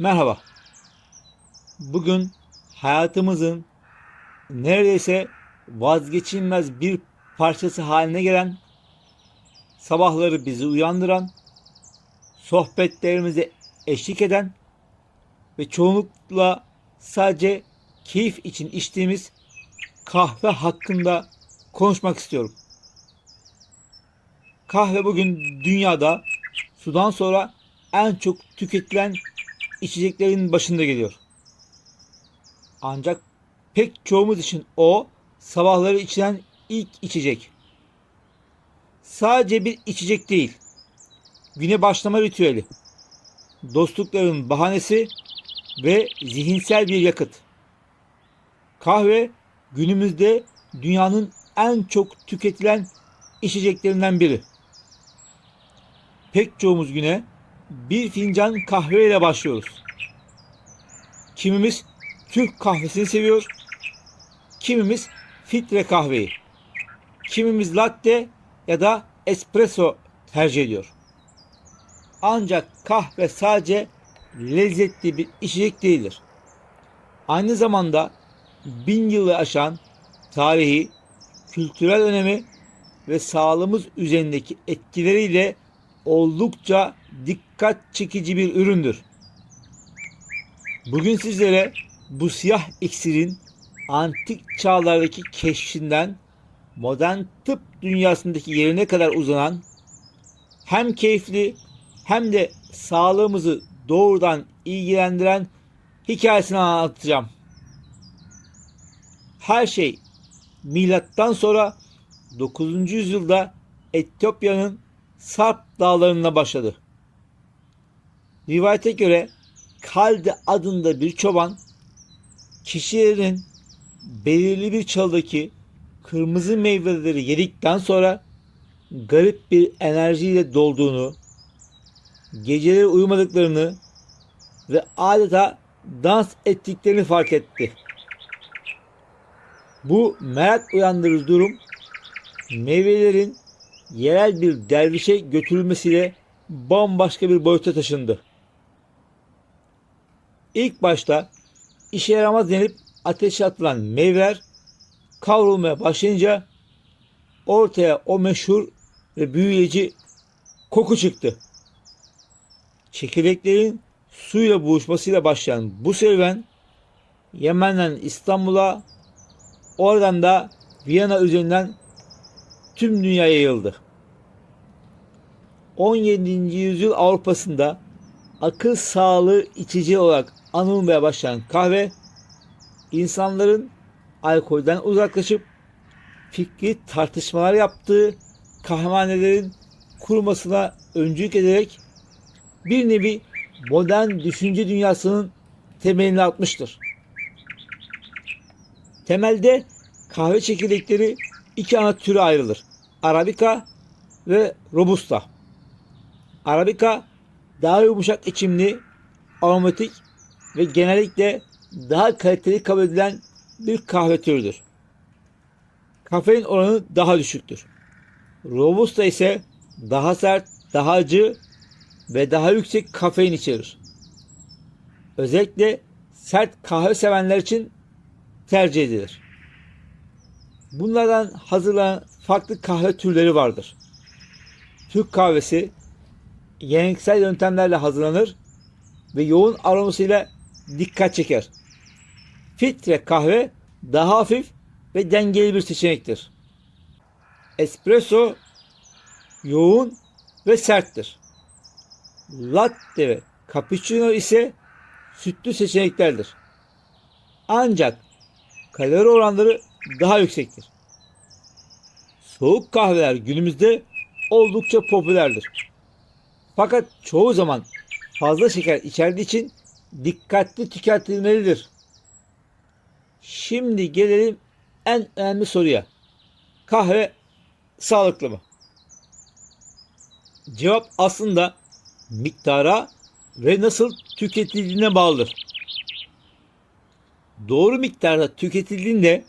Merhaba. Bugün hayatımızın neredeyse vazgeçilmez bir parçası haline gelen, sabahları bizi uyandıran, sohbetlerimize eşlik eden ve çoğunlukla sadece keyif için içtiğimiz kahve hakkında konuşmak istiyorum. Kahve bugün dünyada sudan sonra en çok tüketilen içeceklerin başında geliyor. Ancak pek çoğumuz için o sabahları içilen ilk içecek. Sadece bir içecek değil, güne başlama ritüeli, dostlukların bahanesi ve zihinsel bir yakıt. Kahve günümüzde dünyanın en çok tüketilen içeceklerinden biri. Pek çoğumuz güne bir fincan kahveyle başlıyoruz. Kimimiz Türk kahvesini seviyor, kimimiz filtre kahveyi, kimimiz latte ya da espresso tercih ediyor. Ancak kahve sadece lezzetli bir içecek değildir. Aynı zamanda 1000 yılı aşan tarihi, kültürel önemi ve sağlığımız üzerindeki etkileriyle oldukça dikkat çekici bir üründür. Bugün sizlere bu siyah iksirin antik çağlardaki keşfinden modern tıp dünyasındaki yerine kadar uzanan, hem keyifli hem de sağlığımızı doğrudan ilgilendiren hikayesini anlatacağım. Her şey milattan sonra 9. yüzyılda Etiyopya'nın Sarp dağlarında başladı. Rivayete göre Kalde adında bir çoban kişilerin belirli bir çaldaki kırmızı meyveleri yedikten sonra garip bir enerjiyle dolduğunu, geceleri uyumadıklarını ve adeta dans ettiklerini fark etti. Bu merak uyandırıcı durum meyvelerin yerel bir dervişe götürülmesiyle bambaşka bir boyuta taşındı. İlk başta işe yaramaz denip ateşe atılan meyveler kavrulmaya başlayınca ortaya o meşhur ve büyüleyici koku çıktı. Çekirdeklerin suyla buluşmasıyla başlayan bu serüven Yemen'den İstanbul'a, oradan da Viyana üzerinden tüm dünyaya yayıldı. 17. yüzyıl Avrupa'sında akıl sağlığı içeceği olarak anılmaya başlayan kahve, insanların alkolden uzaklaşıp fikri tartışmalar yaptığı kahvehanelerin kurulmasına öncülük ederek bir nevi modern düşünce dünyasının temelini atmıştır. Temelde kahve çekirdekleri iki ana türe ayrılır: Arabica ve Robusta. Arabica daha yumuşak içimli, aromatik ve genellikle daha kaliteli kabul edilen bir kahve türüdür. Kafein oranı daha düşüktür. Robusta ise daha sert, daha acı ve daha yüksek kafein içerir. Özellikle sert kahve sevenler için tercih edilir. Bunlardan hazırlanan farklı kahve türleri vardır. Türk kahvesi geleneksel yöntemlerle hazırlanır ve yoğun aromasıyla dikkat çeker. Filtre kahve daha hafif ve dengeli bir seçenektir. Espresso yoğun ve serttir. Latte ve cappuccino ise sütlü seçeneklerdir. Ancak kalori oranları daha yüksektir. Soğuk kahveler günümüzde oldukça popülerdir. Fakat çoğu zaman fazla şeker içerdiği için dikkatli tüketilmelidir. Şimdi gelelim en önemli soruya: kahve sağlıklı mı? Cevap aslında miktara ve nasıl tüketildiğine bağlıdır. Doğru miktarda tüketildiğinde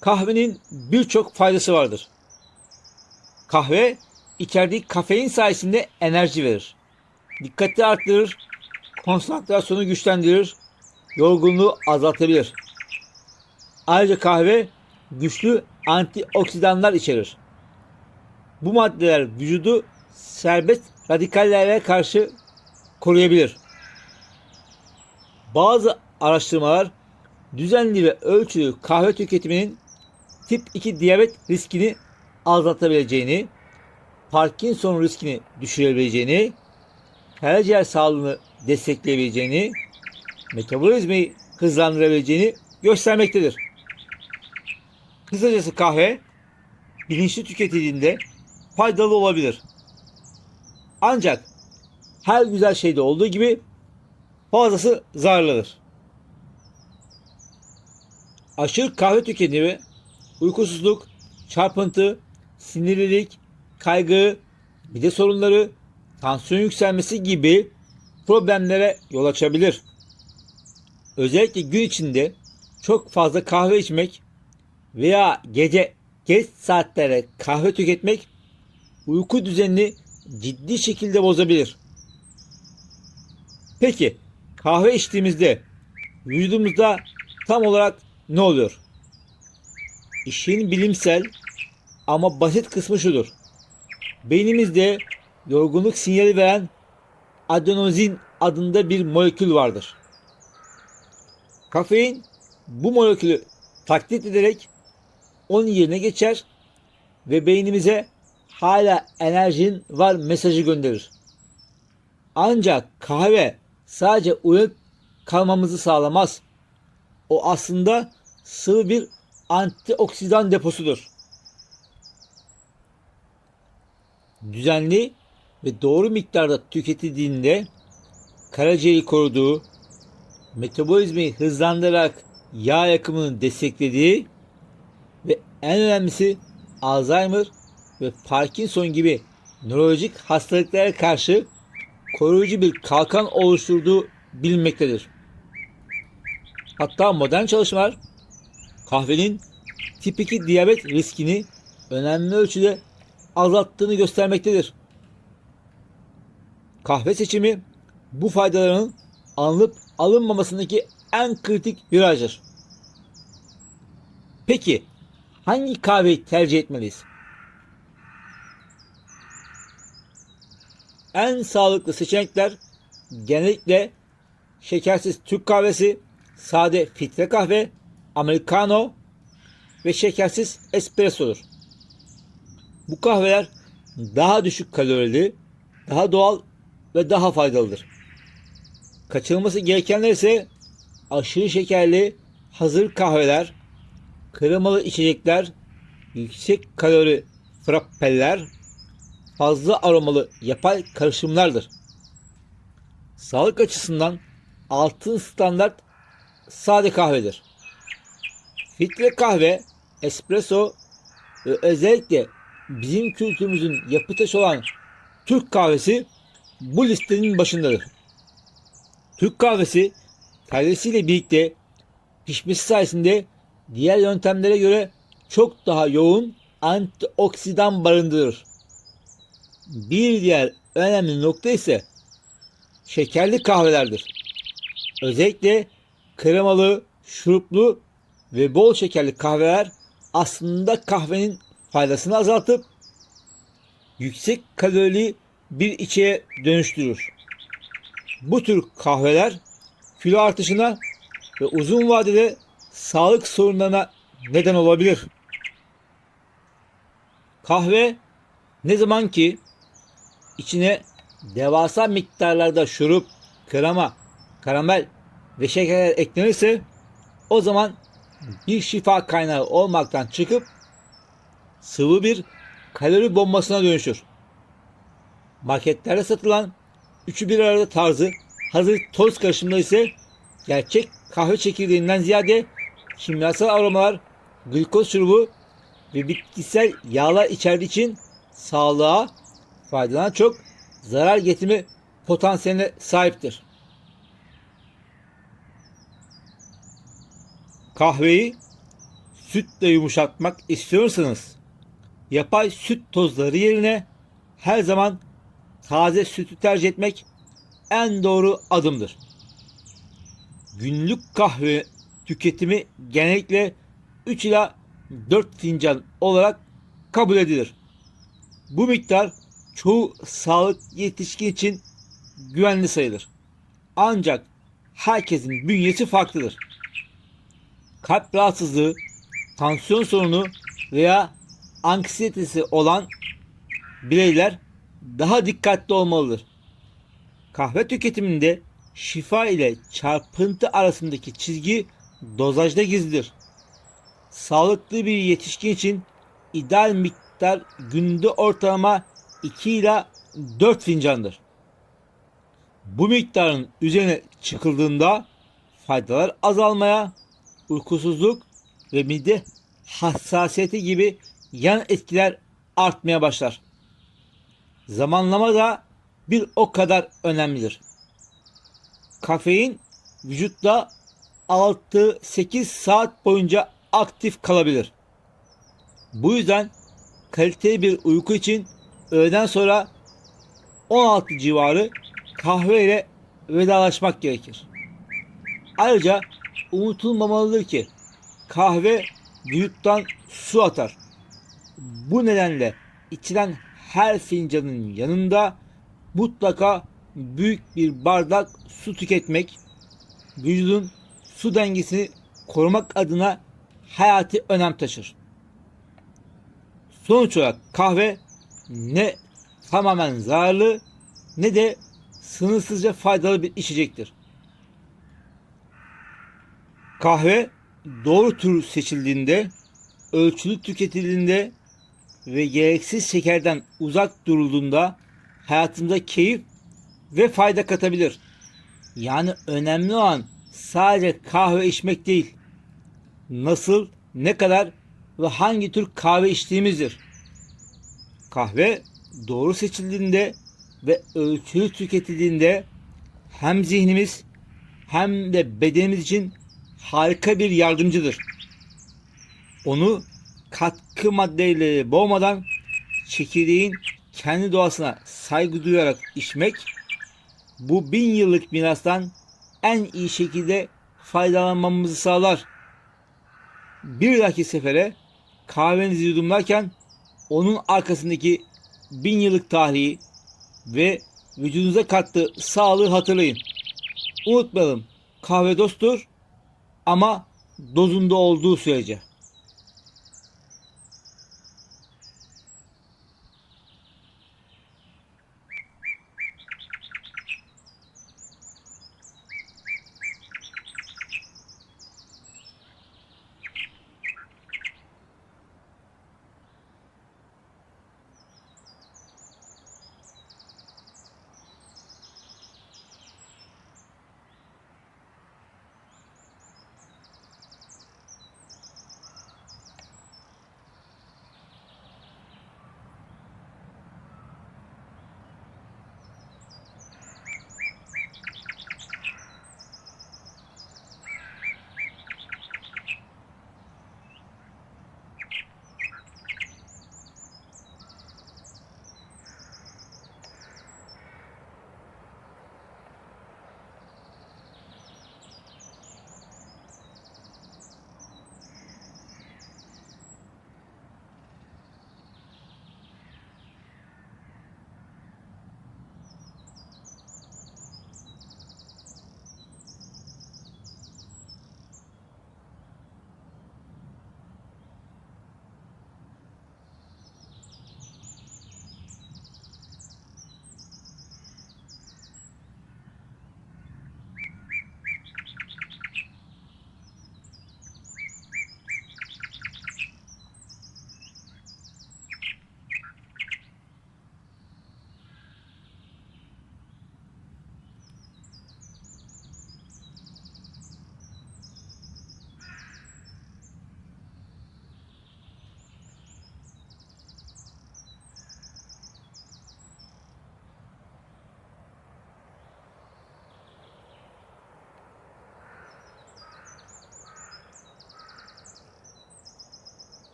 kahvenin birçok faydası vardır. Kahve içerdiği kafein sayesinde enerji verir, dikkati arttırır, konsantrasyonu güçlendirir, yorgunluğu azaltabilir. Ayrıca kahve güçlü antioksidanlar içerir. Bu maddeler vücudu serbest radikallere karşı koruyabilir. Bazı araştırmalar düzenli ve ölçülü kahve tüketiminin tip 2 diyabet riskini azaltabileceğini, Parkinson riskini düşürebileceğini, karaciğer sağlığını destekleyebileceğini, metabolizmayı hızlandırabileceğini göstermektedir. Kısacası kahve bilinçli tüketildiğinde faydalı olabilir. Ancak her güzel şeyde olduğu gibi fazlası zararlıdır. Aşırı kahve tüketimi uykusuzluk, çarpıntı, sinirlilik, kaygı, mide sorunları, tansiyon yükselmesi gibi problemlere yol açabilir. Özellikle gün içinde çok fazla kahve içmek veya gece geç saatlere kahve tüketmek uyku düzenini ciddi şekilde bozabilir. Peki kahve içtiğimizde vücudumuzda tam olarak ne oluyor? İşin bilimsel ama basit kısmı şudur. Beynimizde yorgunluk sinyali veren adenozin adında bir molekül vardır. Kafein bu molekülü taklit ederek onun yerine geçer ve beynimize hala enerjin var mesajı gönderir. Ancak kahve sadece uyanık kalmamızı sağlamaz. O aslında sıvı bir antioksidan deposudur. Düzenli ve doğru miktarda tüketildiğinde karaciğeri koruduğu, metabolizmayı hızlandırarak yağ yakımını desteklediği ve en önemlisi Alzheimer ve Parkinson gibi nörolojik hastalıklara karşı koruyucu bir kalkan oluşturduğu bilinmektedir. Hatta modern çalışmalar kahvenin tip 2 diyabet riskini önemli ölçüde azalttığını göstermektedir. Kahve seçimi bu faydaların alınıp alınmamasındaki en kritik virajdır. Peki hangi kahveyi tercih etmeliyiz? En sağlıklı seçenekler genellikle şekersiz Türk kahvesi, sade filtre kahve, americano ve şekersiz espressodur. Bu kahveler daha düşük kalorili, daha doğal ve daha faydalıdır. Kaçırılması gerekenler ise aşırı şekerli hazır kahveler, kremalı içecekler, yüksek kalori frappeler, fazla aromalı yapay karışımlardır. Sağlık açısından altın standart sade kahvedir. Filtre kahve, espresso ve özellikle bizim kültürümüzün yapı taşı olan Türk kahvesi bu listenin başındadır. Türk kahvesi kendisiyle birlikte pişmesi sayesinde diğer yöntemlere göre çok daha yoğun antioksidan barındırır. Bir diğer önemli nokta ise şekerli kahvelerdir. Özellikle kremalı, şuruplu ve bol şekerli kahveler aslında kahvenin faydasını azaltıp yüksek kalorili bir içeceğe dönüştürür. Bu tür kahveler kilo artışına ve uzun vadede sağlık sorunlarına neden olabilir. Kahve ne zaman ki içine devasa miktarlarda şurup, krema, karamel ve şekerler eklenirse o zaman bir şifa kaynağı olmaktan çıkıp sıvı bir kalori bombasına dönüşür. Marketlerde satılan üçü bir arada tarzı hazır toz karışımları ise gerçek kahve çekirdeğinden ziyade kimyasal aromalar, glikoz şurubu ve bitkisel yağlar içerdiği için sağlığa faydadan çok zarar getirme potansiyeline sahiptir. Kahveyi sütle yumuşatmak istiyorsanız yapay süt tozları yerine her zaman taze sütü tercih etmek en doğru adımdır. Günlük kahve tüketimi genellikle 3 ila 4 fincan olarak kabul edilir. Bu miktar çoğu sağlıklı yetişkin için güvenli sayılır. Ancak herkesin bünyesi farklıdır. Kalp rahatsızlığı, tansiyon sorunu veya anksiyetesi olan bireyler daha dikkatli olmalıdır. Kahve tüketiminde şifa ile çarpıntı arasındaki çizgi dozajda gizlidir. Sağlıklı bir yetişkin için ideal miktar günde ortalama 2 ila 4 fincandır. Bu miktarın üzerine çıkıldığında faydalar azalmaya, uykusuzluk ve mide hassasiyeti gibi yan etkiler artmaya başlar. Zamanlama da bir o kadar önemlidir. Kafein vücutta 6-8 saat boyunca aktif kalabilir. Bu yüzden kaliteli bir uyku için öğleden sonra 16 civarı kahve ile vedalaşmak gerekir. Ayrıca unutulmamalıdır ki kahve vücuttan su atar. Bu nedenle içilen her fincanın yanında mutlaka büyük bir bardak su tüketmek, vücudun su dengesini korumak adına hayati önem taşır. Sonuç olarak kahve ne tamamen zararlı ne de sınırsızca faydalı bir içecektir. Kahve doğru tür seçildiğinde, ölçülü tüketildiğinde ve gereksiz şekerden uzak durulduğunda hayatımıza keyif ve fayda katabilir. Yani önemli olan sadece kahve içmek değil, nasıl, ne kadar ve hangi tür kahve içtiğimizdir. Kahve doğru seçildiğinde ve ölçülü tüketildiğinde hem zihnimiz hem de bedenimiz için harika bir yardımcıdır. Onu katkı maddeleri boğmadan çekirdeğin kendi doğasına saygı duyarak içmek, bu 1000 yıllık mirastan en iyi şekilde faydalanmamızı sağlar. Bir dahaki sefere kahvenizi yudumlarken onun arkasındaki 1000 yıllık tarihi ve vücudunuza kattığı sağlığı hatırlayın. Unutmayalım, kahve dosttur ama dozunda olduğu sürece.